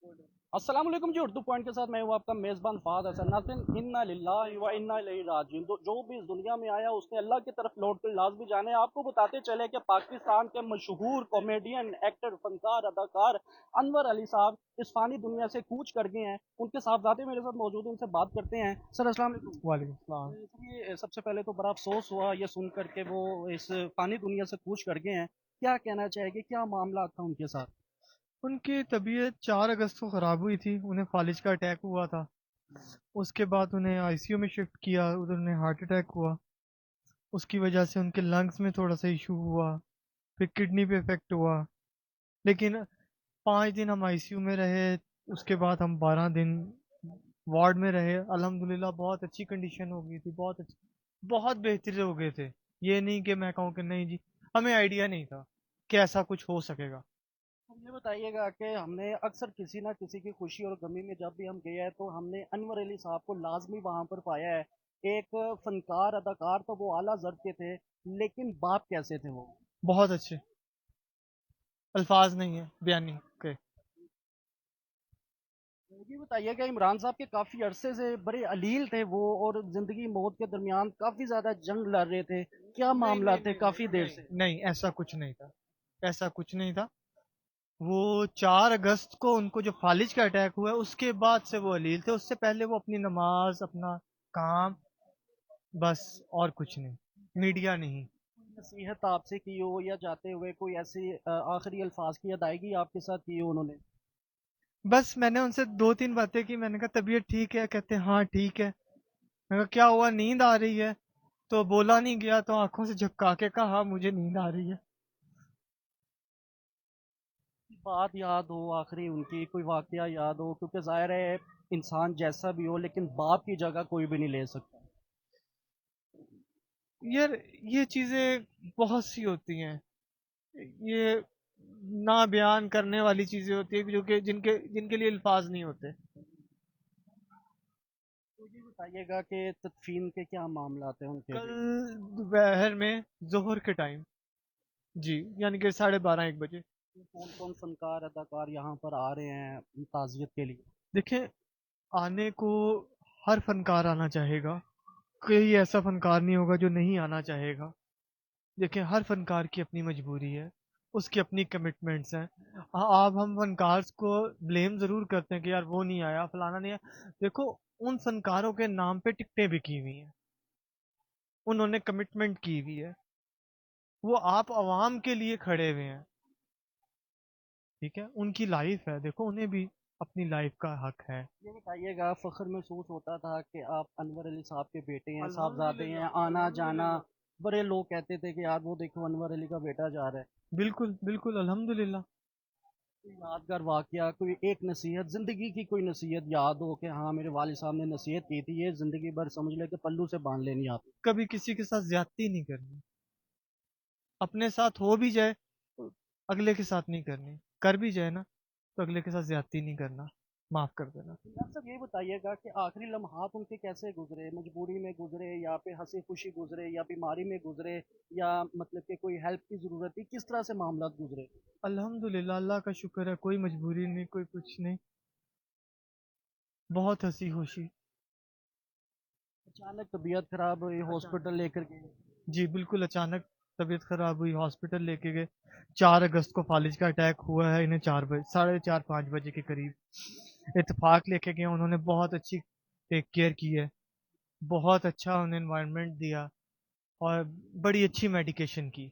अस्सलाम वालेकुम जी। उर्दू पॉइंट के साथ मैं हूँ आपका मेज़बान फ़ाद हसन। नाज़रीन, इन्ना लिल्लाहि व इन्ना इलैहि राजिऊन। तो जो भी इस दुनिया में आया उसने अल्लाह की तरफ लौट कर लाज़मी जाने। आपको बताते चले कि पाकिस्तान के मशहूर कॉमेडियन, एक्टर, फनकार, अदाकार अनवर अली साहब इस फ़ानी दुनिया से कूच कर गए हैं। उनके साहबज़ादे मेरे साथ मौजूद हैं, उनसे बात करते हैं। सर अस्सलाम वालेकुम। वालेकुम सलाम। सर, ये सबसे पहले तो बड़ा अफ़सोस हुआ ये सुन कर के वो इस फ़ानी दुनिया से कूच कर गए हैं। क्या कहना चाहेंगे, क्या मामला था उनके साथ? उनकी तबीयत 4 अगस्त को ख़राब हुई थी, उन्हें फालिज का अटैक हुआ था। उसके बाद उन्हें आईसीयू में शिफ्ट किया, उधर उन्हें हार्ट अटैक हुआ। उसकी वजह से उनके लंग्स में थोड़ा सा इशू हुआ, फिर किडनी पे इफेक्ट हुआ। लेकिन 5 दिन हम आईसीयू में रहे, उसके बाद हम 12 दिन वार्ड में रहे। अल्हम्दुलिल्लाह बहुत अच्छी कंडीशन हो गई थी, बहुत अच्छी, बहुत बेहतर हो गए थे। ये नहीं कि मैं कहूँ कि नहीं जी, हमें आइडिया नहीं था कि ऐसा कुछ हो सकेगा। ये बताइएगा कि हमने अक्सर किसी ना किसी की खुशी और गमी में जब भी हम गए हैं तो हमने अनवर अली साहब को लाजमी वहां पर पाया है। एक फनकार अदाकार तो वो आला जर के थे, लेकिन बाप कैसे थे वो? बहुत अच्छे, अल्फाज नहीं है बयानी के। ये बताइएगा, इमरान साहब के काफी अरसे से बड़े अलील थे वो, और जिंदगी मौत के दरमियान काफी ज्यादा जंग लड़ रहे थे। क्या नहीं मामला नहीं थे नहीं नहीं काफी देर नहीं से? नहीं, ऐसा कुछ नहीं था। ऐसा कुछ नहीं था। वो 4 अगस्त को उनको जो फालिज का अटैक हुआ है उसके बाद से वो अलील थे, उससे पहले वो अपनी नमाज, अपना काम, बस, और कुछ नहीं, मीडिया नहीं। नसीहत आपसे की हो या जाते हुए कोई ऐसी आखिरी अल्फाज की अदायगी आपके साथ की हो उन्होंने? बस मैंने उनसे 2-3 बातें की, मैंने कहा तबीयत ठीक है, कहते हैं हाँ ठीक है। मैंने कहा क्या हुआ, नींद आ रही है? तो बोला नहीं गया, तो आंखों से झपका के कहा हाँ मुझे नींद आ रही है। बात याद हो आखिरी उनकी, कोई वाकया याद हो, क्योंकि जाहिर है इंसान जैसा भी हो लेकिन बाप की जगह कोई भी नहीं ले सकता। यार, ये चीजें बहुत सी होती हैं, ये ना बयान करने वाली चीजें होती है, जो कि जिनके जिनके लिए अल्फाज नहीं होते। तो ये बताइएगा कि तदफीन के क्या मामला हैं उनके कल भी? दोपहर में, जोहर के टाइम, जी, यानी कि 12:30 1 बजे। कौन कौन फनकार अदाकार यहाँ पर आ रहे हैं ताज़ियत के लिए? देखें, आने को हर फनकार आना चाहेगा, कोई ऐसा फनकार नहीं होगा जो नहीं आना चाहेगा। देखें, हर फनकार की अपनी मजबूरी है, उसकी अपनी कमिटमेंट्स हैं। आप हम फनकार को ब्लेम ज़रूर करते हैं कि यार वो नहीं आया, फलाना नहीं आया। देखो, उन फनकारों के नाम पे टिकटें बिकी हुई हैं, उन्होंने कमिटमेंट की हुई है, वो आप आवाम के लिए खड़े हुए हैं। ठीक है, उनकी लाइफ है, देखो उन्हें भी अपनी लाइफ का हक है। ये बताइएगा, फ़ख्र महसूस होता था कि आप अनवर अली साहब के बेटे हैं, साहबजादे हैं, अल्हम्दुलिल्लाह, आना जाना? अल्हम्दुलिल्लाह। बड़े लोग कहते थे कि यार वो देखो अनवर अली का बेटा जा रहा है। बिल्कुल बिल्कुल, अल्हम्दुलिल्लाह। कोई यादगार वाकया, कोई एक नसीहत, जिंदगी की कोई नसीहत याद हो कि हाँ मेरे वालिद साहब ने नसीहत की थी, ये जिंदगी भर समझ ले कि पल्लू से बांध लेनी आप? कभी किसी के साथ ज्यादती नहीं करनी, अपने साथ हो भी जाए तो अगले के साथ नहीं करनी, कर भी जाए ना तो अगले के साथ ज्यादती नहीं करना, माफ कर देना। आप सब ये बताइएगा कि आखिरी लम्हात उनके कैसे गुजरे? मजबूरी में गुजरे या फिर हंसी खुशी गुजरे या बीमारी में गुजरे, या मतलब कि कोई हेल्प की जरूरत थी, किस तरह से मामला गुजरे? अल्हम्दुलिल्लाह, अल्लाह का शुक्र है, कोई मजबूरी नहीं, कोई कुछ नहीं, बहुत हंसी खुशी। अचानक तबीयत खराब हुई, अचानक, हॉस्पिटल लेकर गए? जी बिल्कुल अचानक तबीयत खराब हुई, हॉस्पिटल लेके गए। 4 अगस्त को फालिज का अटैक हुआ है इन्हें, 4 बजे, 4:30 5 बजे के करीब इत्तेफाक लेके गए। उन्होंने बहुत अच्छी टेक केयर की है, बहुत अच्छा उन्हें एनवायरनमेंट दिया, और बड़ी अच्छी मेडिकेशन की।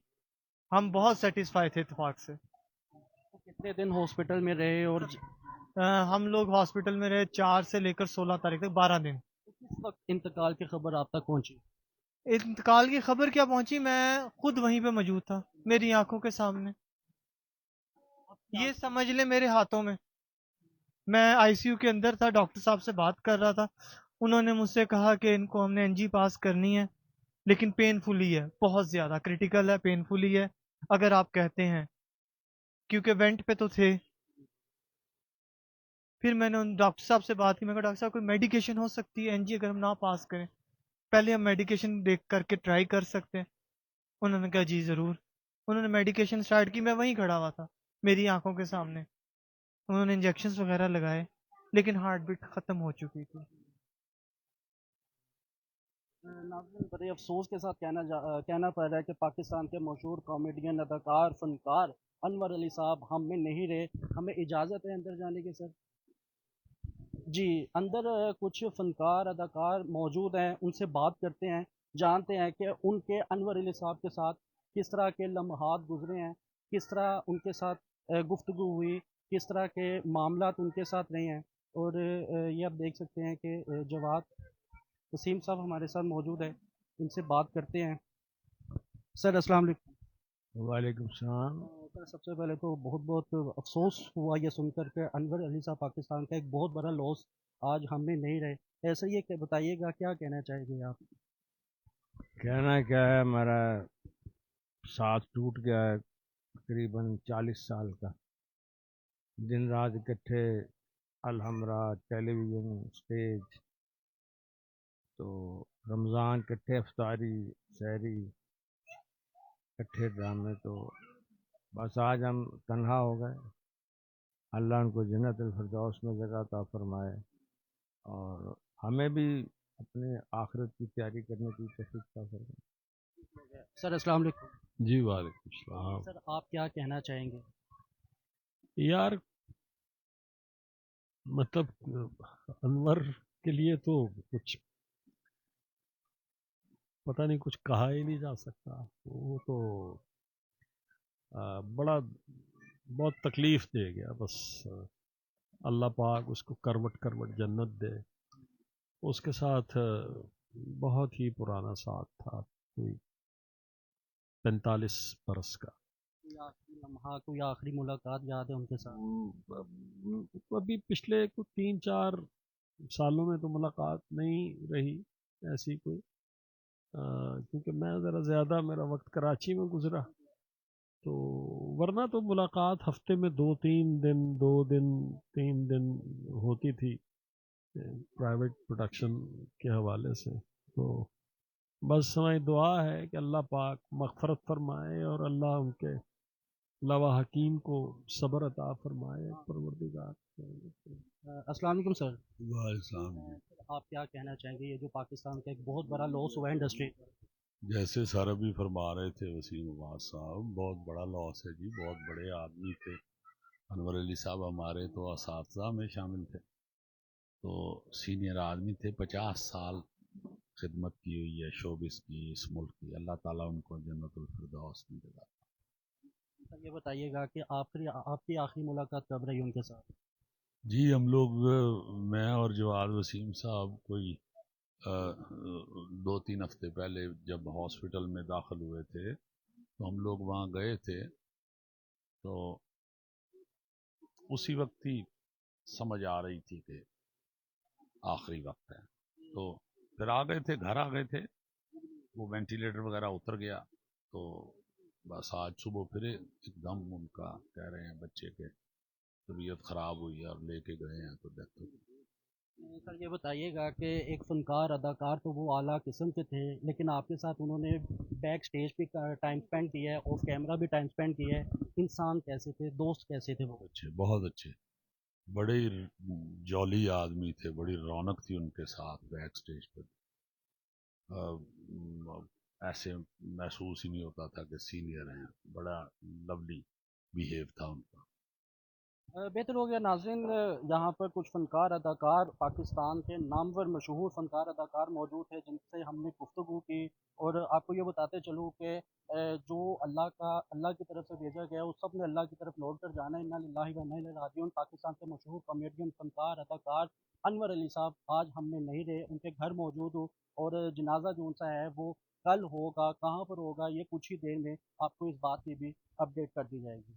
हम बहुत सेटिस्फाई थे इत्तेफाक से। तो कितने दिन हॉस्पिटल में रहे, और हम लोग हॉस्पिटल में रहे 4 से लेकर 16 तारीख तक, 12 दिन। किस वक्त इंतकाल की खबर आप तक पहुंची? इंतकाल की खबर क्या पहुंची, मैं खुद वहीं पे मौजूद था, मेरी आंखों के सामने, ये समझ ले मेरे हाथों में। मैं आईसीयू के अंदर था, डॉक्टर साहब से बात कर रहा था। उन्होंने मुझसे कहा कि इनको हमने एनजी पास करनी है, लेकिन पेनफुली है, बहुत ज़्यादा क्रिटिकल है, पेनफुली है, अगर आप कहते हैं, क्योंकि वेंट पे तो थे। फिर मैंने उन डॉक्टर साहब से बात की, मैं कहा डॉक्टर साहब कोई मेडिकेशन हो सकती है एनजी अगर हम ना पास करें, पहले हम मेडिकेशन देख करके ट्राई कर सकते हैं। उन्होंने कहा जी ज़रूर। उन्होंने मेडिकेशन स्टार्ट की, मैं वहीं खड़ा हुआ था, मेरी आंखों के सामने। انہوں نے انجیکشنز وغیرہ لگائے لیکن ہارٹ بیٹ ختم ہو چکی تھی. ناظرین بڑے افسوس کے ساتھ کہنا پڑ رہا ہے کہ پاکستان کے مشہور کامیڈین اداکار فنکار انور علی صاحب ہم میں نہیں رہے. ہمیں اجازت ہے اندر جانے کی سر؟ جی اندر کچھ فنکار اداکار موجود ہیں، ان سے بات کرتے ہیں، جانتے ہیں کہ ان کے انور علی صاحب کے ساتھ کس طرح کے لمحات گزرے ہیں، کس طرح ان کے ساتھ گفتگو ہوئی، کس طرح کے معاملات ان کے ساتھ رہے ہیں. اور یہ آپ دیکھ سکتے ہیں کہ جواد وسیم صاحب ہمارے ساتھ موجود ہے، ان سے بات کرتے ہیں. سر السلام علیکم. وعلیکم السلام. سر سب سے پہلے تو بہت بہت افسوس ہوا یہ سن کر کہ انور علی صاحب پاکستان کا ایک بہت بڑا لاس آج ہم میں نہیں رہے. ایسا ہی کہ بتائیے گا کیا کہنا چاہیں گے آپ؟ کہنا کیا ہے، ہمارا ساتھ ٹوٹ گیا ہے تقریباً 40 سال کا. دن رات اکٹھے، الحمرا، ٹیلی ویژن، اسٹیج، تو رمضان کٹھے، افطاری، سحری، کٹھے ڈرامے. تو بس آج ہم تنہا ہو گئے. اللہ ان کو جنت الفردوس میں جگہ عطا فرمائے اور ہمیں بھی اپنے آخرت کی تیاری کرنے کی توفیق عطا فرمائے. سر السلام علیکم. جی وعلیکم السلام. سر آپ کیا کہنا چاہیں گے؟ یار مطلب انور کے لیے تو کچھ پتہ نہیں، کچھ کہا ہی نہیں جا سکتا. وہ تو بڑا بہت تکلیف دے گیا. بس اللہ پاک اس کو کروٹ کروٹ جنت دے. اس کے ساتھ بہت ہی پرانا ساتھ تھا، کوئی 45 برس کا. کوئی آخری لمحہ، کوئی آخری ملاقات یاد ہے ان کے ساتھ؟ ابھی پچھلے 3-4 سالوں میں تو ملاقات نہیں رہی ایسی کوئی، کیونکہ میں ذرا زیادہ میرا وقت کراچی میں گزرا. تو ورنہ تو ملاقات ہفتے میں 2-3 دن، 2 دن 3 دن ہوتی تھی پرائیویٹ پروڈکشن کے حوالے سے. تو بس ہماری دعا ہے کہ اللہ پاک مغفرت فرمائے اور اللہ ان کے لواحقین کو صبر عطا فرمائے. پروردگار. السلام علیکم سر. السلام. آپ کیا کہنا چاہیں گے یہ جو پاکستان کا ایک بہت بڑا لاس ہوا ہے انڈسٹری؟ جیسے سر ابھی فرما رہے تھے وسیم عباس صاحب، بہت بڑا لاس ہے جی. بہت بڑے آدمی تھے انور علی صاحب. ہمارے تو اساتذہ میں شامل تھے، تو سینئر آدمی تھے. 50 سال خدمت کی ہوئی ہے شوبز کی، اس ملک کی. اللہ تعالیٰ ان کو جنت الفردوس میں جگہ. سر یہ بتائیے گا کہ آپ کی آخری ملاقات کب رہی ان کے ساتھ؟ جی ہم لوگ، میں اور جواد وسیم صاحب، کوئی 2-3 ہفتے پہلے جب ہاسپٹل میں داخل ہوئے تھے تو ہم لوگ وہاں گئے تھے. تو اسی وقت ہی سمجھ آ رہی تھی کہ آخری وقت ہے. تو پھر آ گئے تھے، گھر آ گئے تھے. وہ وینٹیلیٹر وغیرہ اتر گیا. تو بس آج صبح پھر ایک دم ان کا کہہ رہے ہیں بچے کے طبیعت خراب ہوئی اور لے کے گئے ہیں تو ڈیتھ ہو گئی. سر یہ بتائیے گا کہ ایک فنکار اداکار تو وہ اعلیٰ قسم کے تھے، لیکن آپ کے ساتھ انہوں نے بیک سٹیج پہ ٹائم اسپینڈ کیا ہے، آف کیمرہ بھی ٹائم اسپینڈ کیا ہے. انسان کیسے تھے، دوست کیسے تھے وہ؟ اچھے، بہت اچھے، بڑے جولی آدمی تھے. بڑی رونق تھی ان کے ساتھ بیک سٹیج پہ. ایسے محسوس ہی نہیں ہوتا تھا کہ سینئر ہیں. بڑا لولی بیہیو تھا ان کا. بہتر ہو گیا ناظرین، یہاں پر کچھ فنکار اداکار پاکستان کے نامور مشہور فنکار اداکار موجود تھے جن سے ہم نے گفتگو کی. اور آپ کو یہ بتاتے چلوں کہ جو اللہ کی طرف سے بھیجا گیا وہ سب نے اللہ کی طرف لوٹ کر جانا ہے. انا للہ و انا الیہ راجعون. پاکستان کے مشہور کامیڈین فنکار اداکار انور علی صاحب آج ہم میں نہیں رہے. ان کے گھر موجود ہو اور جنازہ جو ان سا ہے وہ کل ہوگا. کہاں پر ہوگا یہ کچھ ہی دیر میں آپ کو اس بات کی بھی اپڈیٹ کر دی جائے گی.